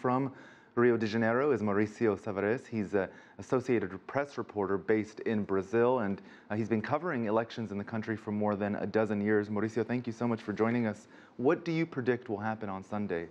From Rio de Janeiro is Mauricio Savarese. He's an Associated Press reporter based in Brazil, and he's been covering elections in the country for more than a dozen years. Mauricio, thank you so much for joining us. What do you predict will happen on Sunday?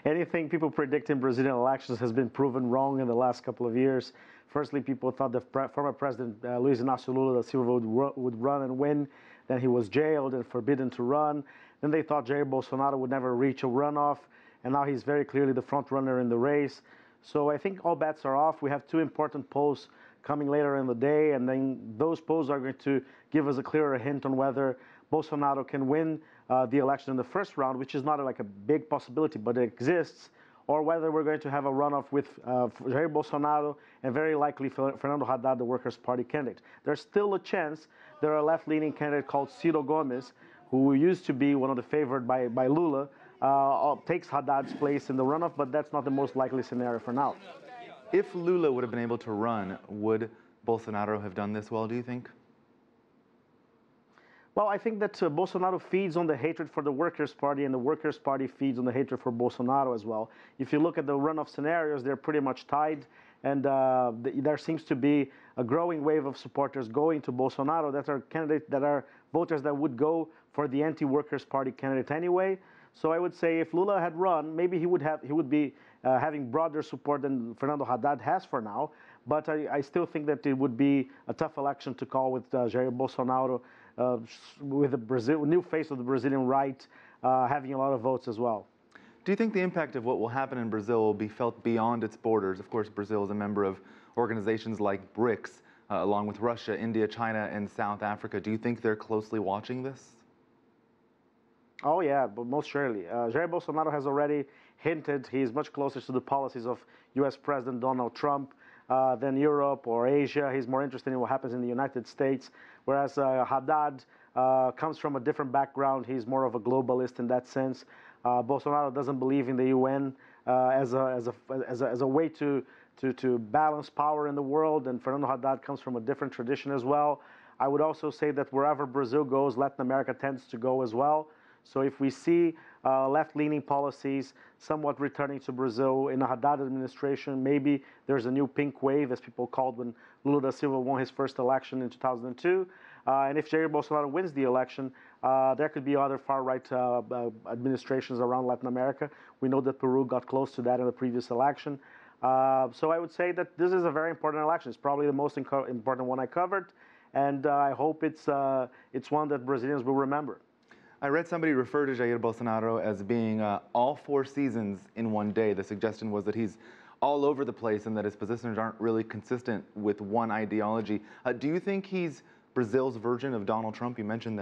Anything people predict in Brazilian elections has been proven wrong in the last couple of years. Firstly, people thought the former president Luiz Inácio Lula da Silva would run and win. Then he was jailed and forbidden to run. Then they thought Jair Bolsonaro would never reach a runoff. And now he's very clearly the front runner in the race. So I think all bets are off. We have two important polls coming later in the day, and then those polls are going to give us a clearer hint on whether Bolsonaro can win the election in the first round, which is not like a big possibility, but it exists, or whether we're going to have a runoff with Jair Bolsonaro and very likely Fernando Haddad, the Workers' Party candidate. There's still a chance there are a left-leaning candidate called Ciro Gomes, who used to be one of the favored by Lula, takes Haddad's place in the runoff, but that's not the most likely scenario for now. If Lula would have been able to run, would Bolsonaro have done this well, do you think? Well, I think that Bolsonaro feeds on the hatred for the Workers' Party, and the Workers' Party feeds on the hatred for Bolsonaro as well. If you look at the runoff scenarios, they're pretty much tied, and there seems to be a growing wave of supporters going to Bolsonaro that are candidates, that are voters that would go for the anti-Workers' Party candidate anyway. So I would say if Lula had run, maybe he would be having broader support than Fernando Haddad has for now. But I still think that it would be a tough election to call with Jair Bolsonaro, with the new face of the Brazilian right, having a lot of votes as well. Do you think the impact of what will happen in Brazil will be felt beyond its borders? Of course, Brazil is a member of organizations like BRICS, along with Russia, India, China, and South Africa. Do you think they're closely watching this? Oh, yeah, but most surely. Jair Bolsonaro has already hinted he's much closer to the policies of U.S. President Donald Trump than Europe or Asia. He's more interested in what happens in the United States, whereas Haddad comes from a different background. He's more of a globalist in that sense. Bolsonaro doesn't believe in the UN as a way to balance power in the world, and Fernando Haddad comes from a different tradition as well. I would also say that wherever Brazil goes, Latin America tends to go as well. So if we see left-leaning policies somewhat returning to Brazil in a Haddad administration, maybe there's a new pink wave, as people called when Lula da Silva won his first election in 2002. And if Jair Bolsonaro wins the election, there could be other far-right administrations around Latin America. We know that Peru got close to that in the previous election. So I would say that this is a very important election. It's probably the most important one I covered, and I hope it's one that Brazilians will remember. I read somebody refer to Jair Bolsonaro as being all 4 seasons in one day. The suggestion was that he's all over the place and that his positions aren't really consistent with one ideology. Do you think he's Brazil's version of Donald Trump? You mentioned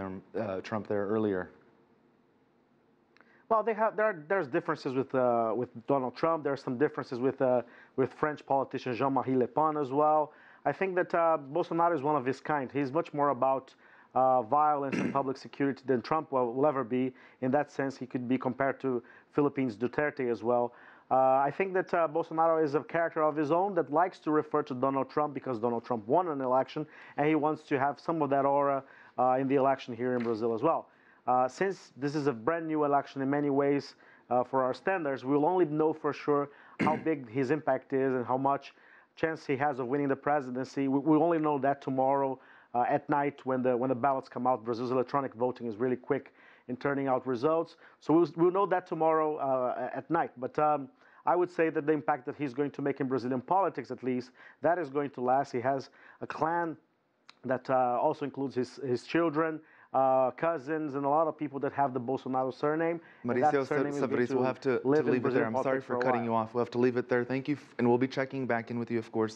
Trump there earlier. Well, there's differences with Donald Trump. There's some differences with French politician Jean-Marie Le Pen as well. I think that Bolsonaro is one of his kind. He's much more about violence and public security than Trump will ever be. In that sense, he could be compared to Philippines' Duterte as well. I think that Bolsonaro is a character of his own that likes to refer to Donald Trump because Donald Trump won an election, and he wants to have some of that aura in the election here in Brazil as well. Since this is a brand new election in many ways for our standards, we'll only know for sure how big his impact is and how much chance he has of winning the presidency. We'll only know that tomorrow at night when the ballots come out. Brazil's electronic voting is really quick in turning out results. So we'll know that tomorrow at night. But I would say that the impact that he's going to make in Brazilian politics, at least, that is going to last. He has a clan that also includes his children, cousins, and a lot of people that have the Bolsonaro surname. Mauricio Savarese, we'll have to leave it there. I'm sorry for cutting you off. We'll have to leave it there. Thank you, and we'll be checking back in with you, of course,